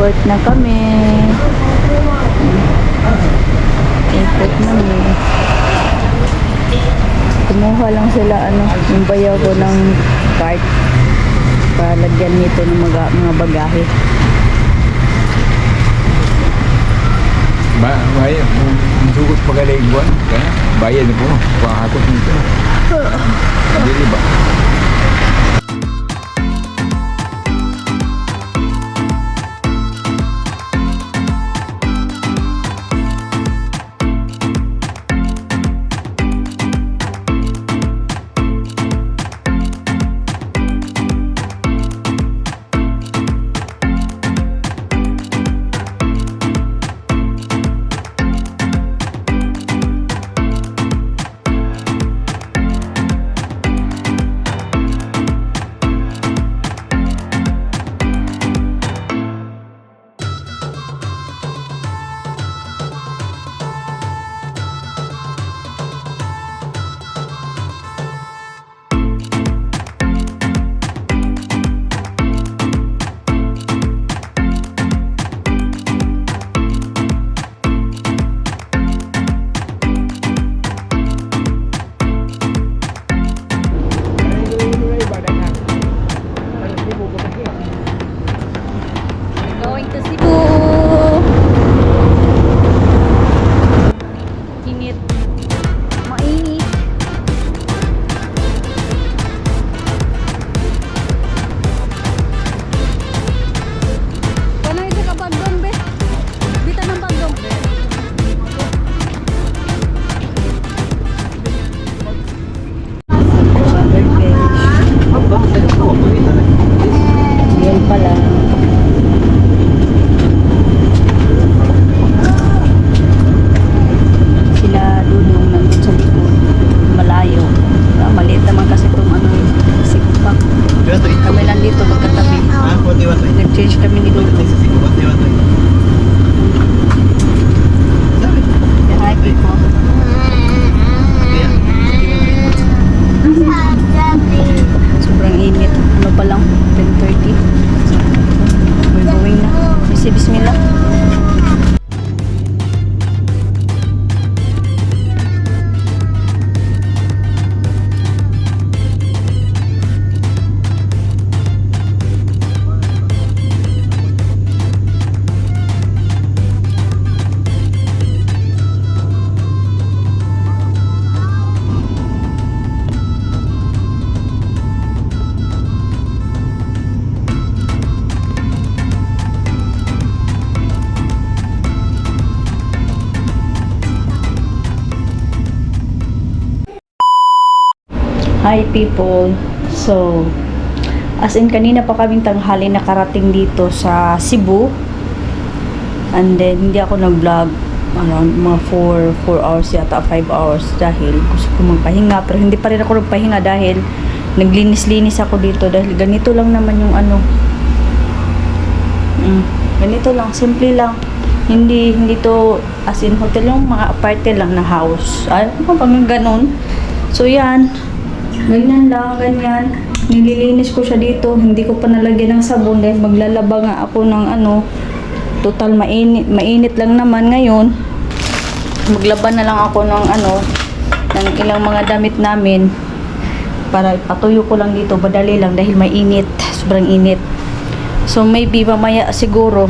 Airport na kami. Airport na kami. Kumuha lang sila yung bayaw ko ng cart para lagyan nito ng mga bagahe. Bayad, sugot magaling buwan. Bayad po, pakakot nito. Hindi ba? Going to Cebu. Init. Mainit. Panay sa kabagdong, be. Bita ng bagdong. Yan pala. Sila dudong nandun sa likod. Malayo. Maliit naman kasi itong sikupak. Kami lang dito magkatabi. Nag-change kami ni Dudong. Hi, people. Sobrang init. Ano pa lang? 10:30. We're going na. Bismillah. Hi people. So, as in kanina pa kaming tanghali nakarating dito sa Cebu. And then hindi ako nag-vlog around mga 4 hours yata, 5 hours dahil gusto ko magpahinga, pero hindi pa rin ako nagpahinga dahil naglinis-linis ako dito dahil ganito lang naman yung ganito lang, simple lang. Hindi to as in hotel, yung mga aparte lang na house. Ay, pang ganun. So yan. Ganyan lang, ganyan. Nililinis ko siya dito. Hindi ko pa nalagyan ng sabon dahil maglalaba nga ako ng total mainit lang naman ngayon. Maglaba na lang ako ng ng ilang mga damit namin para ipatuyo ko lang dito. Madali lang dahil mainit. Sobrang init. So maybe mamaya siguro,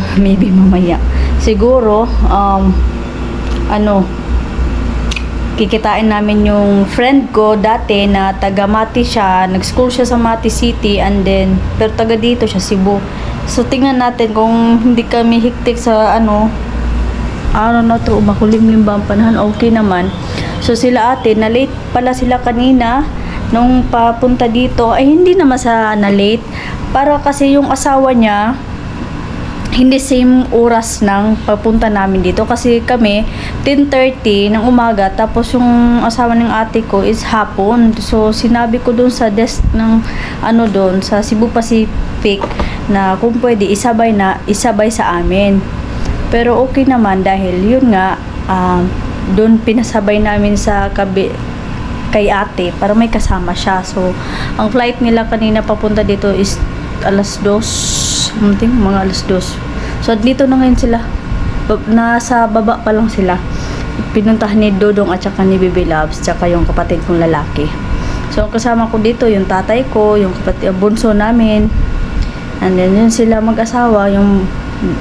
kikitain namin yung friend ko dati na taga Mati siya, nag-school siya sa Mati City, and then pero taga dito siya, Cebu. So tingnan natin kung hindi kami hiktik sa makulimlim ba ang panahon, okay naman. So sila ate, na late pala sila kanina nung papunta dito, ay hindi naman sa na late, para kasi yung asawa niya hindi same oras ng papunta namin dito kasi kami 10:30 ng umaga, tapos yung asawa ng ate ko is hapon. So sinabi ko dun sa desk ng doon sa Cebu Pacific na kung pwede isabay sa amin. Pero okay naman dahil yun nga doon pinasabay namin sa kay ate para may kasama siya. So ang flight nila kanina papunta dito is alas 2, mga alas 2. So dito na ngayon sila. Nasa baba pa lang sila. Pinuntahan ni Dodong at saka ni Baby Loves tsaka yung kapatid kong lalaki. So kasama ko dito yung tatay ko, yung kapatid, bunso namin. And then yun sila mag-asawa, yung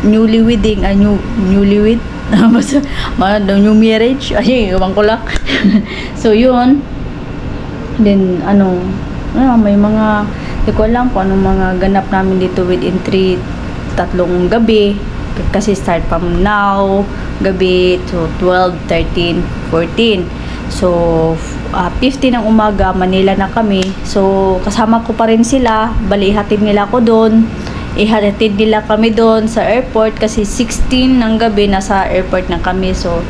newlywed basta new marriage ay ewan ko lang. So yun, then may mga di ko alam kung anong mga ganap namin dito within 3 gabi kasi start from now gabi to 12, 13, 14. So 15 ng umaga Manila na kami. So kasama ko pa rin sila, bali ihatid nila ako doon, ihatid nila kami doon sa airport kasi 16 ng gabi nasa airport na kami. So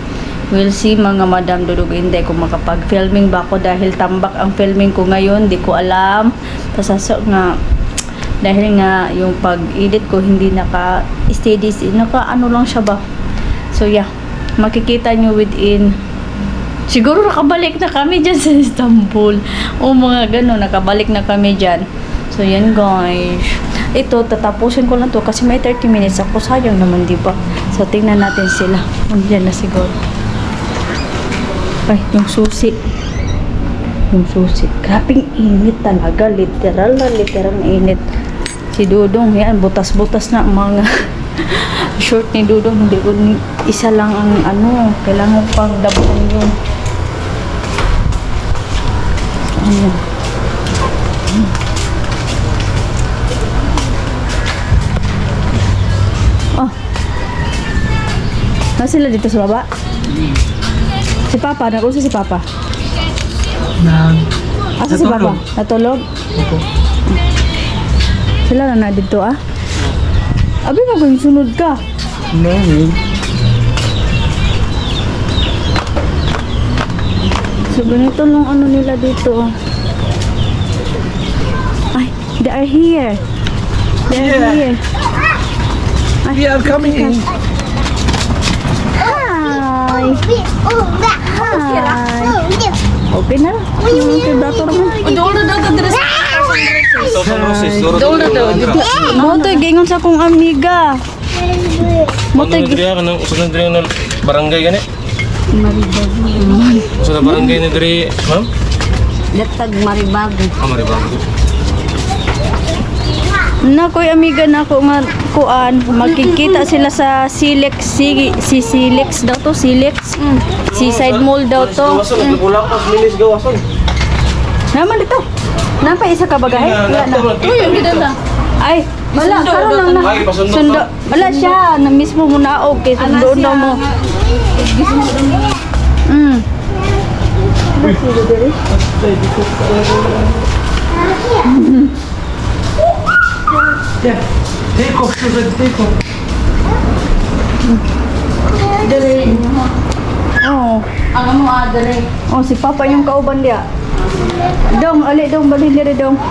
we'll see mga madam dudug, hindi ko makapag-filming ba ako dahil tambak ang filming ko ngayon, di ko alam. Pasaso nga dahil nga yung pag-edit ko hindi naka-steady, naka-ano lang siya ba. So yeah, makikita nyo within siguro nakabalik na kami dyan sa Istanbul. O mga gano'n, nakabalik na kami dyan. So yan guys. Ito, tatapusin ko lang to kasi may 30 minutes ako. Sayang naman, di ba? So tingnan natin sila. Andiyan na siguro. Ay, yung susi. Yung susi. Grabing init talaga. Literal na init. Si Dudong, yan, butas-butas na ang mga short ni Dudong. Hindi ko isa lang ang kailangan pang dabutan yun. Ayan. Oh. Nasa sila dito sa baba? Si Papa, nakusa si Papa. Asa si Papa? Natulog? Sila na dito Abi mo kung sunod ka. No. So ganito lang nila dito. Ay, they are here. They are here. Ay, We are coming in. Hi. Hi. Okay na. Okay, dato naman. Mo to gingon sa akong amiga. Mo to Usod na barangay gani? Usod na barangay ni diri, ma'am? Latag Maribago. Maribago. na ko'y amiga na ko nga kuan magkikita sila sa Silex si Silex daw to Silex Seaside Mall daw to Wala ka milis gawason. naman dito napa isa ka bagahe wala na ay wala karon lang na sundo wala siya na mismo mo na okay sundo daw mo Yeah. Take off, sugar, take off. Dere. Oh, ang mo dere. Oh, si Papa yung kauban dia. Dong, ali dong, bali dire dong. I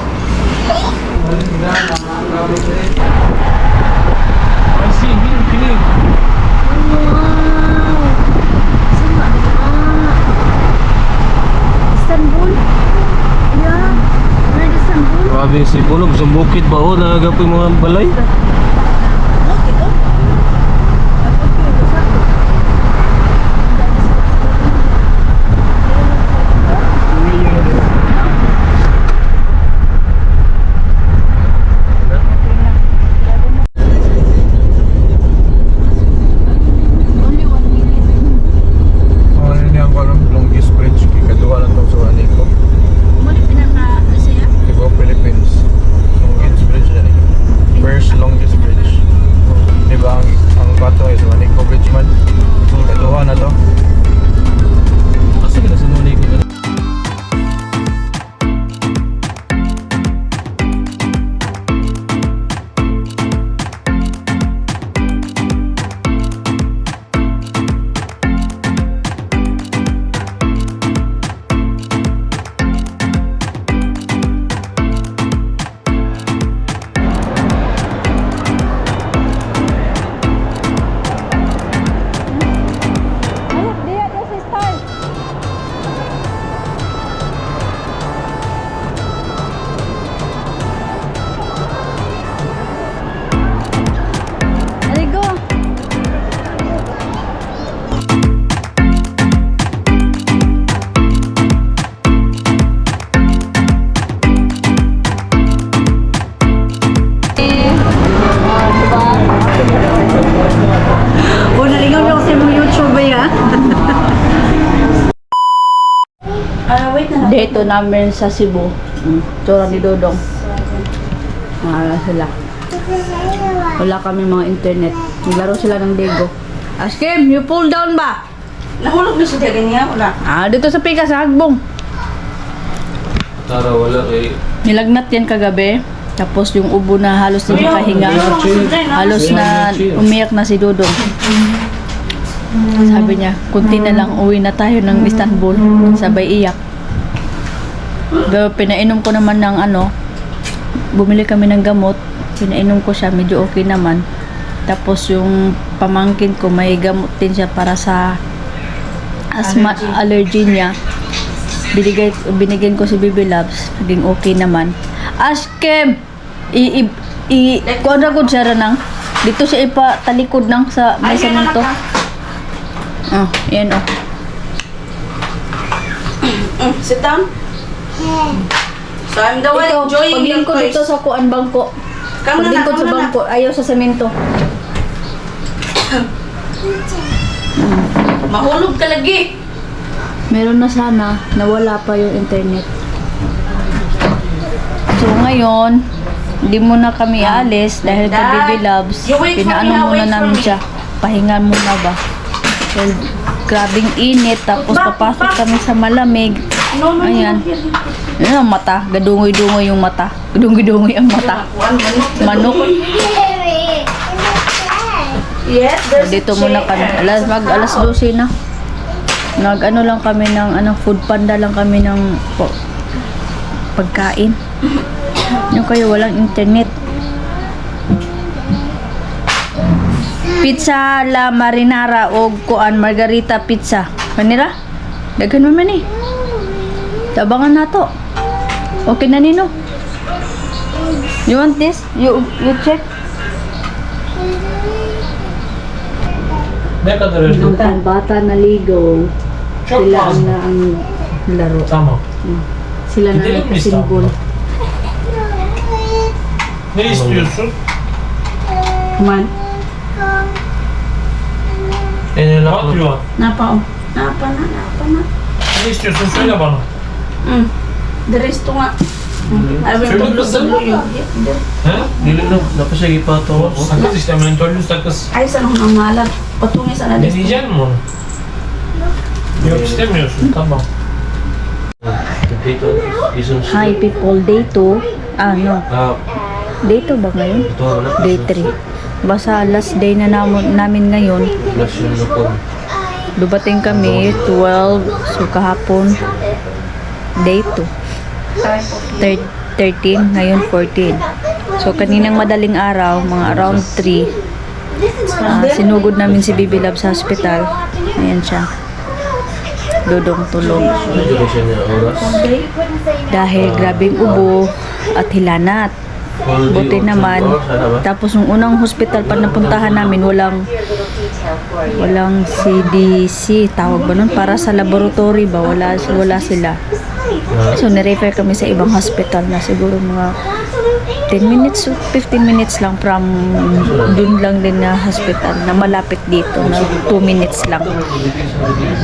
see him clean. Istanbul. Yeah. Where is Istanbul? Grabe si Bulog sa bukid ba o nagagapoy mga balay. Longest Ito namin sa Cebu. Tsura ni Dodong. Wala sila. Wala kami mga internet. Naglaro sila ng Lego. Askim, you pull down ba? Nahulog na siya ganyan, wala. Dito sa pika sa Hagbong. Tara, wala kay... Nilagnat yan kagabi. Tapos yung ubo na halos na makahinga. Halos na umiyak na si Dodong. Sabi niya, kunti na lang uwi na tayo ng Istanbul. Sabay iyak. Pero pinainom ko naman ng bumili kami ng gamot. Pinainom ko siya, medyo okay naman. Tapos yung pamangkin ko, may gamot din siya para sa asthma allergy niya. Binigyan ko si Baby Labs, naging okay naman. Askem! Kuha na ko siya nang. Dito siya ipatalikod nang sa may semento. Yan Sit down. So I'm the one enjoying your paglingkod dito toys. sa kuan bangko. Kamo na, Paglingkod sa kamo na. bangko, ayaw sa semento. Mahulog ka lagi. Meron na sana, nawala pa yung internet. So ngayon, hindi muna kami alis dahil kay Baby Loves. You wait for me, Pinaano ha? muna Wait for namin me. siya. Pahinga muna ba? Well, grabing init, tapos papasok kami sa malamig. Ayan. Ayan ang mata. Gadungoy-dungoy yung mata. Gadungoy-dungoy ang mata. Manok. Yes, there's Dito a muna kami. Alas 12 na. Lang kami ng food panda lang kami ng pagkain. Yung kayo walang internet. Pizza la marinara o kuan margarita pizza. Kanira? Daghan mo man eh. Tabangan na to. Okay na nino. You want this? You check? Deka na rin. Ang bata na ligo. Sila na ang laro. Tama. Sila na nagkasimbol. Ne istiyorsun? Man. Ne yapıyor? Napa, Napa na. Ne istiyorsun? Söyle bana. The rest nga. I will Şöyle double kızım. you. He? Dili na. Napasya pa to. Sakız işte mentollü sakız. Ay, saan ko nang malag? Patungin sa nalis. Deneyecek misin onu? Yok istemiyorsun. Tamam. Dito, Hi people, day 2. Day 2 ba ngayon? Day 3. Basta last day na namin ngayon. Dumating kami 12, so kahapon day 2. 13, ngayon 14. So kaninang madaling araw, mga around 3, sinugod namin si Baby Love sa hospital. Ayan siya. Dodong tulog. Dahil grabing ubo at hilanat. Buti naman. Tapos yung unang hospital pa napuntahan namin, walang CDC, tawag ba nun? Para sa laboratory ba? Wala sila. So, nirefer kami sa ibang hospital na siguro mga 10 minutes, 15 minutes lang from dun lang din na hospital na malapit dito na 2 minutes lang.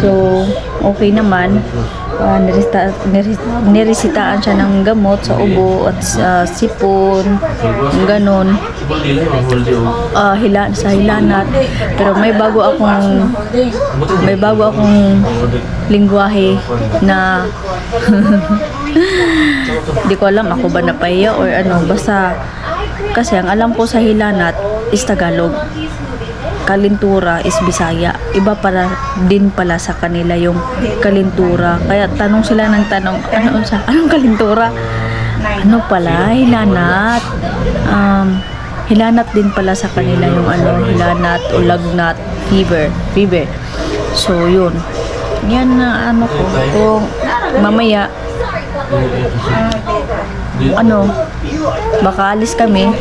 So, okay naman. Niresitahan siya ng gamot sa ubo at sa sipon, ganon. Sa hilanat. Pero may bago akong lingwahe na di ko alam ako ba napahiya or ano. Basta kasi ang alam ko sa hilanat is Tagalog. Kalintura is Bisaya. Iba din pala sa kanila yung kalintura. Kaya tanong sila ng tanong, anong kalintura? Ano pala? Hilanat. Hilanat din pala sa kanila yung hilanat o lagnat, fever. So, yun. Yan na ko. Kung mamaya, baka alis kami.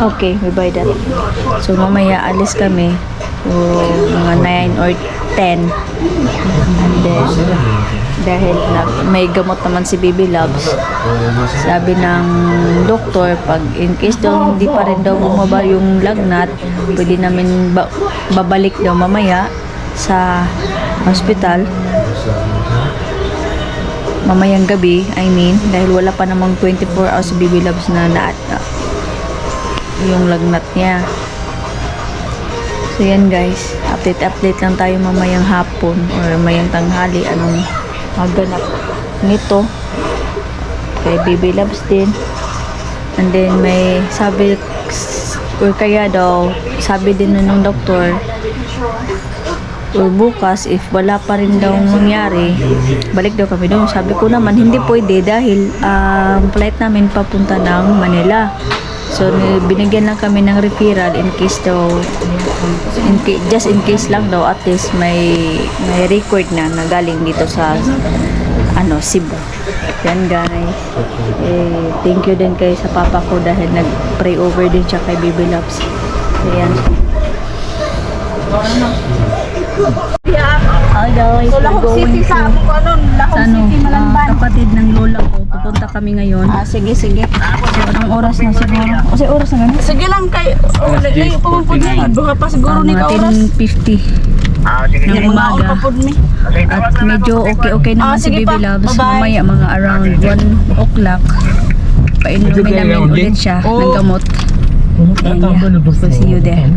Okay, we buy that. So, mamaya alis kami. So, mga 9 or 10. And then, dahil may gamot naman si Baby Loves, sabi ng doktor, pag in case daw hindi pa rin daw bumaba yung lagnat, pwede namin babalik daw mamaya sa hospital. Mamayang gabi, dahil wala pa namang 24 hours si Baby Loves na yung lagnat niya. So yan guys, update lang tayo mamayang hapon or mamayang tanghali anong maganap nito kay Baby Loves din. And then may sabi or kaya daw sabi din ng doktor or bukas if wala pa rin daw mangyari balik daw kami doon. Sabi ko naman hindi pwede dahil flight namin papunta ng Manila. So binigyan lang kami ng referral in case daw just in case lang daw at least may record na galing dito sa Cebu. Yan guys. Thank you din kay sa papa ko dahil nag-pray over din siya kay Baby Loves. Ayan. Hi guys, So, we're Lahog going City sa to Lahog City, Malamban. kapatid ng lola ko. Pupunta kami ngayon. Sige. So, anong oras na siguro? Kasi oras na gano'n? Sige lang kay layo pumupod na. Baka pa siguro ni ka oras. 10:50 ng umaga. Papod mi. At medyo okay naman si sige Baby pa. Loves. Bye-bye. Mamaya mga around 1 o'clock. Painumin namin ulit siya ng gamot. Ayan niya. So, see you there.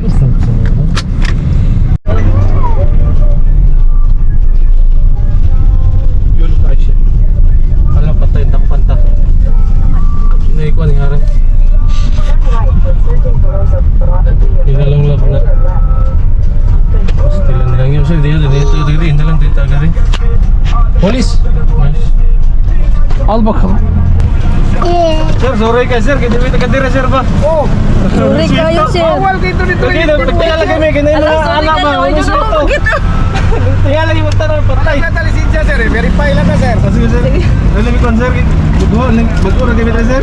Yun tayo siya. Alam patay takpan ta. Naikuan nga rin. Inalang lab na. Still na lang yun. Sir, dito. Inalang dito agad rin. Police! Nice. Al bakalım. Sir, sorry ka sir. Kaya dito ka dira sir ba? Oo. Sorry kayo, sir. Okay, pagtaya lang kami. Ganyan na anak ba? Pagtaya lang yung magtanong. Patay. Lisensya sir, verify lang na sir. Sige sir. Alam mo kon sir. Bago na kami sir.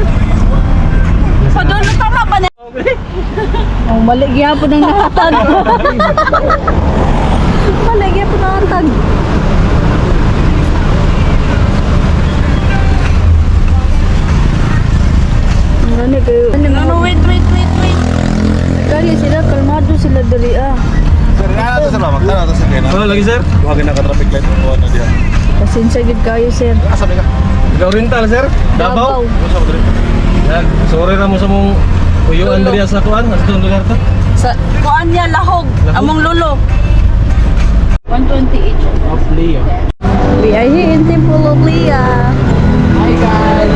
Padulong tama ba na? Oh, mali gyapon ang nahatag. Mali gyapon ang nahatag. Ano kayo? No, wait. Kali sila, kalmado sila dali Sir, na to sir, magtana to sir kaya Oh, lagi sir. Huwagin na ka traffic light mo na diyan. Pasensya gid kayo, sir. Asa ka? Ikaw oriental sir. Davao. Asa mo diri? Yan. Sorry na mo sa mong uyuan diri sa kuan. Sa itong lugar to. Sa kuan niya lahog. Among lulo. 120 each. Of Leo. We are here in Temple of Leah. Hi guys.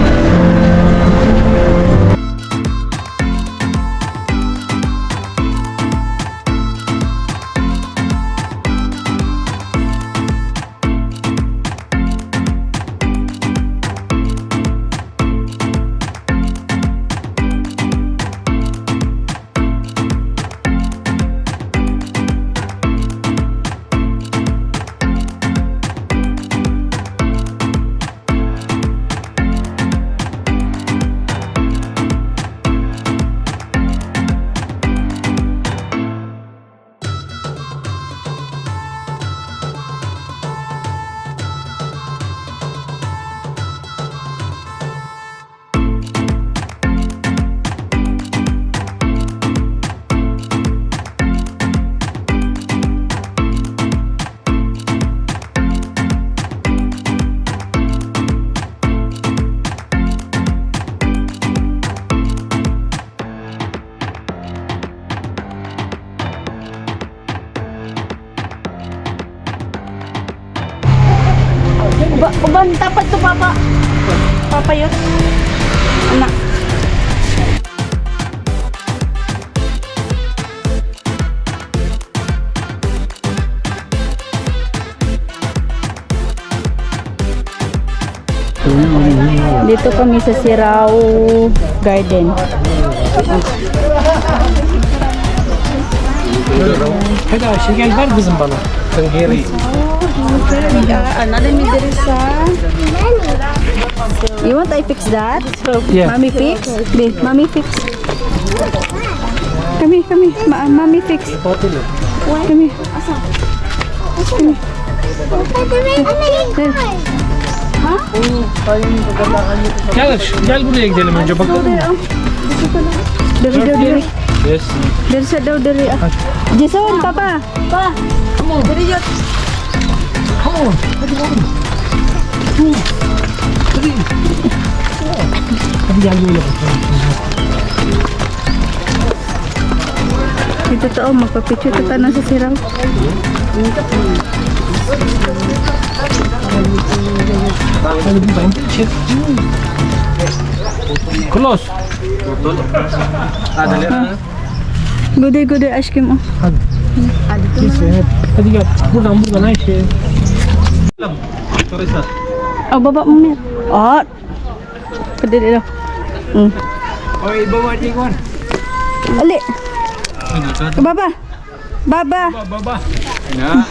Uban tapat to papa. Papa yun. Anak. Dito kami sa Sirao Garden. Hadi şeker ver kızım bana. Tengeri. Another me there sa. You want I fix that? Yeah. Mommy fix? Wait, mommy fix. Come here. Mommy fix. Come here. Gel buraya gidelim önce bakalım. Dari. Yes. Dari sa daw dari. Jason, papa. Pa. Amo, diri yun. Ito to, magpapicture to tanan sa siraw. Close. Gude ice cream oh. Hadi gel. Buradan her şey. Teresa. Oh, baba mo niya. Oh. Pwede dito. Oy, bawa di ko. Ali. Baba. Baba. Baba. Na.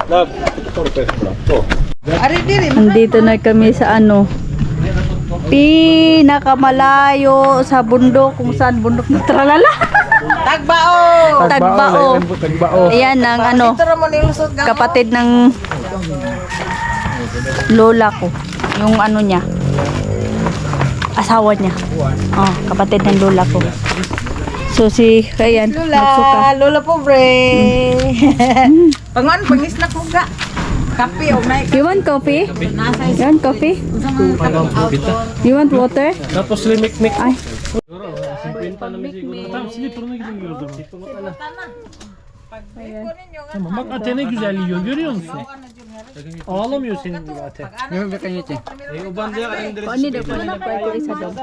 Love. Perfect. Andito na kami sa ano, pinakamalayo sa bundok, kung saan bundok na tralala. Tagbao! Tagbao. Tagbao. Ayan ang ano, Tara mo nilusot ka. kapatid ng lola ko. Yung ano niya, asawa niya. Oh, kapatid ng lola ko. So si, ayan, nagsuka. Lola pobre. Pangon, pangis na ko ka. Kape o may You want coffee? You want coffee? You want water? Tapos limik-mik. Ay. Tamam slipper'ını gidiyoruz o zaman. Tamam bak ate ne güzel yiyor görüyor musun? Ağlamıyor senin gibi ate. O bandıya Kuani daw, kuani daw, kuai ko isa dong.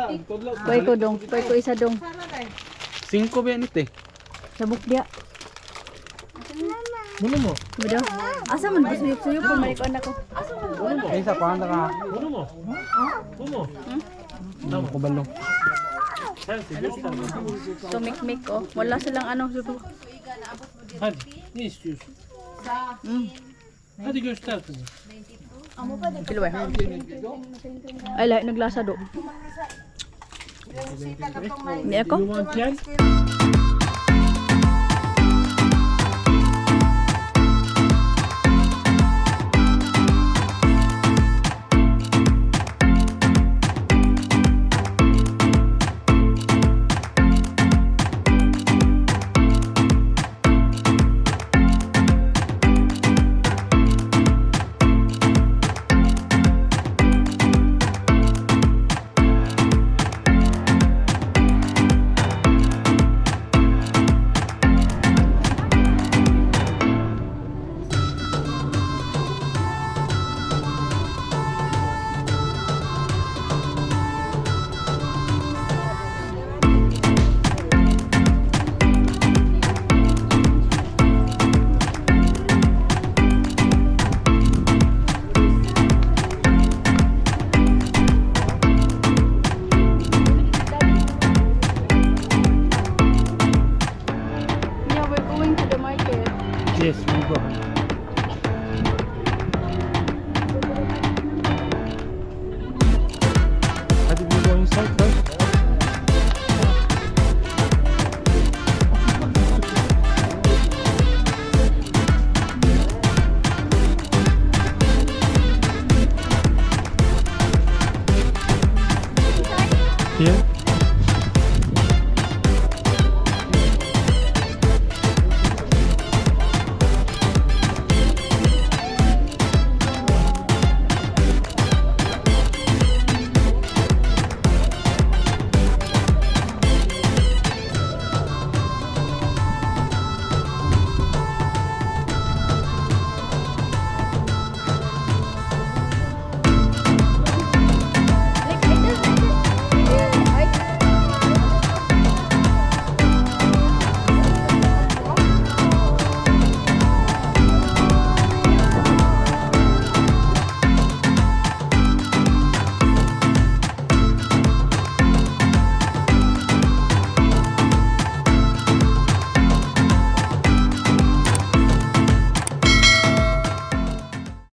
Kuai ko dong, kuai ko isa dong. 5 benite. Sabuk dia. Bunu mu? Bedo. Asa man ba suyop-suyop pa may kuan ako. Bunu mu? Bu mu? Tamam kubalong. Sensin göster bakalım. Tumik-mik oh. Wala silang ano. Hadi ne istiyorsun? Hadi göster kızım. Kilo eh. Ay, lahat naglasa do. Hindi ako? You want yan? Yeah, we're going to the market. Yes, we go.